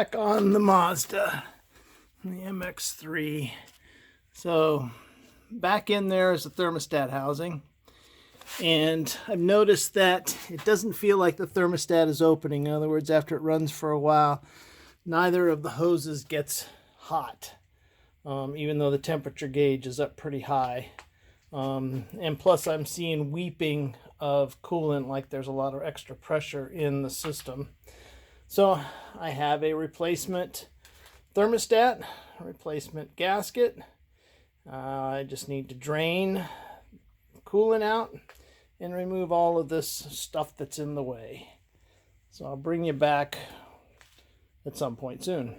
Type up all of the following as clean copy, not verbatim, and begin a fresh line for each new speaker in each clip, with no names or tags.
back on the Mazda, the MX3. So back in there is the thermostat housing. And I've noticed that it doesn't feel like the thermostat is opening. In other words, after it runs for a while, neither of the hoses gets hot, even though the temperature gauge is up pretty high. And plus I'm seeing weeping of coolant, like there's a lot of extra pressure in the system. So I have a replacement thermostat, a replacement gasket. I just need to drain coolant out and remove all of this stuff that's in the way. So I'll bring you back at some point soon.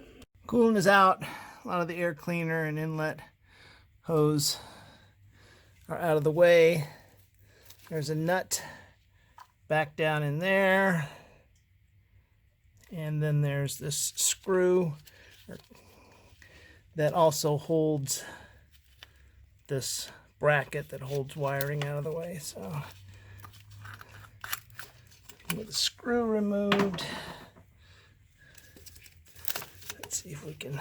Coolant is out. A lot of the air cleaner and inlet hose are out of the way. There's a nut back down in there. And then there's this screw that also holds this bracket that holds wiring out of the way. So with the screw removed, let's see if we can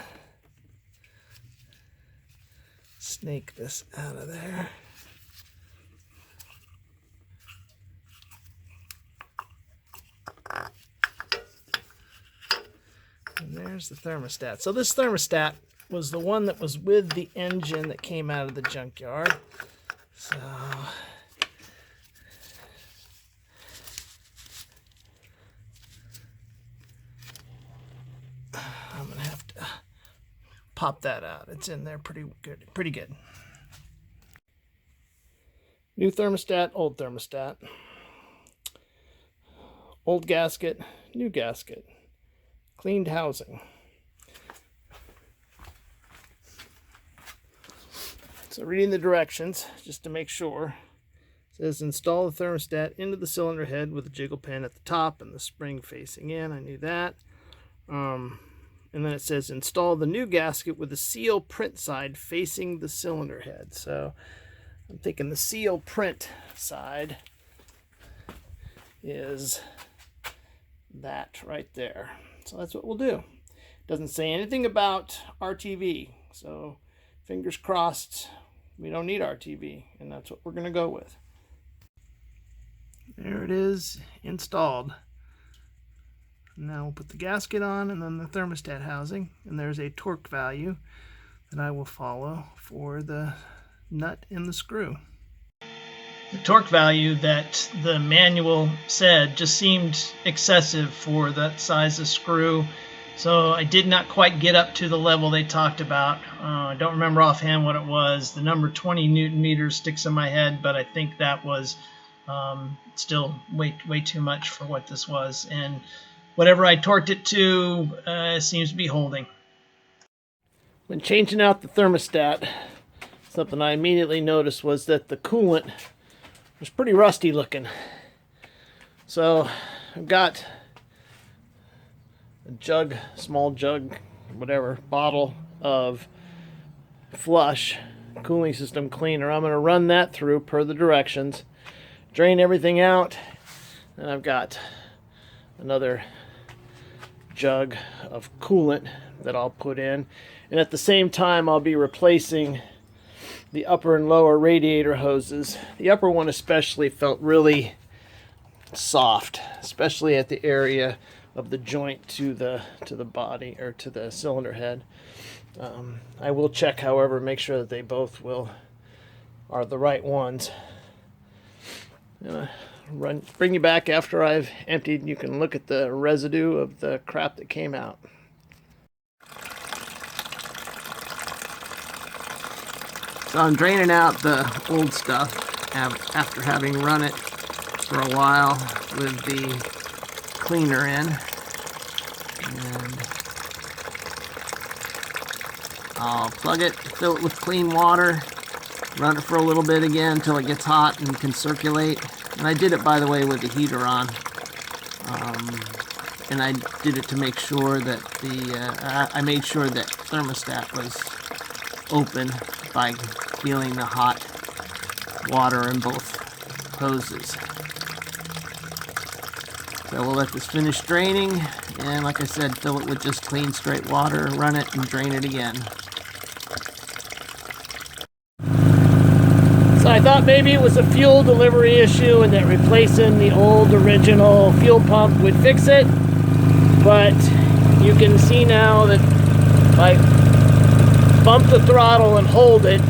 snake this out of there. And there's the thermostat. So this thermostat was the one that was with the engine that came out of the junkyard. So I'm gonna have to pop that out. It's in there pretty good. New thermostat, old thermostat. Old gasket, new gasket. Cleaned housing. So reading the directions, just to make sure, it says install the thermostat into the cylinder head with a jiggle pin at the top and the spring facing in. I knew that. And then it says install the new gasket with the seal print side facing the cylinder head. So I'm thinking the seal print side is that right there. So that's what we'll do. Doesn't say anything about RTV, so fingers crossed we don't need RTV, and that's what we're going to go with. There it is, installed. Now we'll put the gasket on and then the thermostat housing, and there's a torque value that I will follow for the nut and the screw. The torque value that the manual said just seemed excessive for that size of screw, so I did not quite get up to the level they talked about. I don't remember offhand what it was. The number 20 Newton meters sticks in my head, but I think that was still way too much for what this was. And whatever I torqued it to seems to be holding. When changing out the thermostat, something I immediately noticed was that the coolant was pretty rusty looking. So I've got a jug, small jug, whatever, bottle of flush cooling system cleaner. I'm going to run that through per the directions, drain everything out, and I've got another jug of coolant that I'll put in. And at the same time, I'll be replacing the upper and lower radiator hoses. The upper one especially felt really soft, especially at the area of the joint to the body, or to the cylinder head. I will check, however, make sure that they both are the right ones. Bring you back after I've emptied, and you can look at the residue of the crap that came out. So I'm draining out the old stuff after having run it for a while with the cleaner in. And I'll plug it, fill it with clean water, run it for a little bit again until it gets hot and can circulate. And I did it, by the way, with the heater on. And I did it to make sure that I made sure that thermostat was open by feeling the hot water in both hoses. So we'll let this finish draining, and like I said, fill it with just clean straight water, run it, and drain it again. So I thought maybe it was a fuel delivery issue and that replacing the old original fuel pump would fix it, but you can see now that if I bump the throttle and hold it,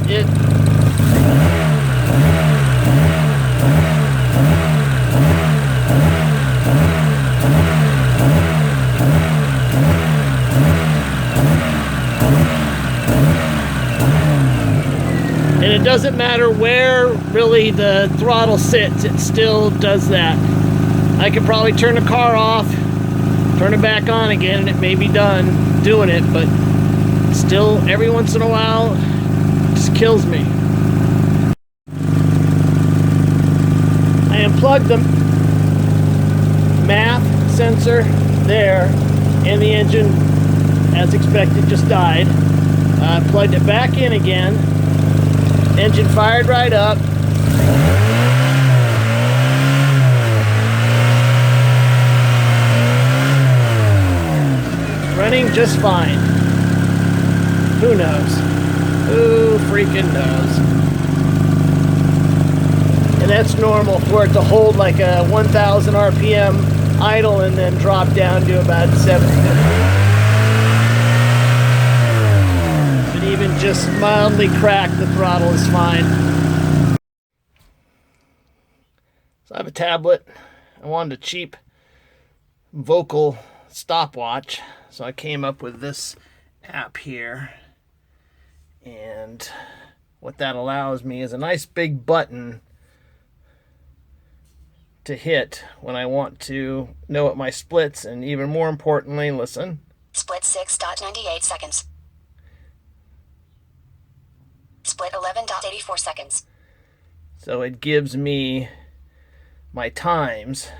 and it doesn't matter where really the throttle sits, it still does that. I could probably turn the car off, turn it back on again, and it may be done doing it, but still every once in a while it just kills me. I unplugged the math sensor there, and the engine, as expected, just died. I plugged it back in again. Engine fired right up. Running just fine. Who knows? Who freaking knows? And that's normal for it to hold like a 1,000 RPM idle and then drop down to about 750. Even just mildly crack the throttle is fine. So I have a tablet. I wanted a cheap vocal stopwatch, so I came up with this app here, and what that allows me is a nice big button to hit when I want to know what my splits, and even more importantly, listen.
Split 6.98 seconds. Split 11.84 seconds.
So it gives me my times.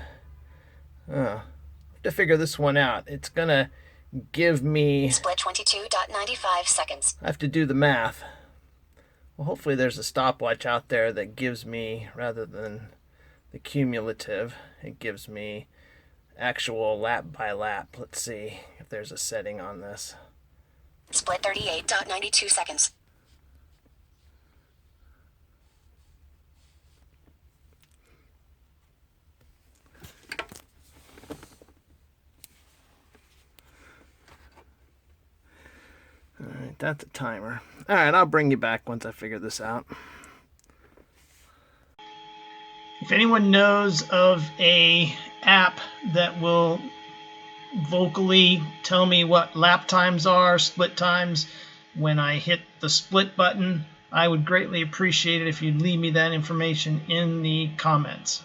I have to figure this one out. It's gonna give me
split 22.95 seconds.
I have to do the math. Well, hopefully there's a stopwatch out there that gives me, rather than the cumulative, it gives me actual lap by lap. Let's see if there's a setting on this.
Split 38.92 seconds.
Alright, that's a timer. Alright, I'll bring you back once I figure this out. If anyone knows of a app that will vocally tell me what lap times are, split times, when I hit the split button, I would greatly appreciate it if you'd leave me that information in the comments.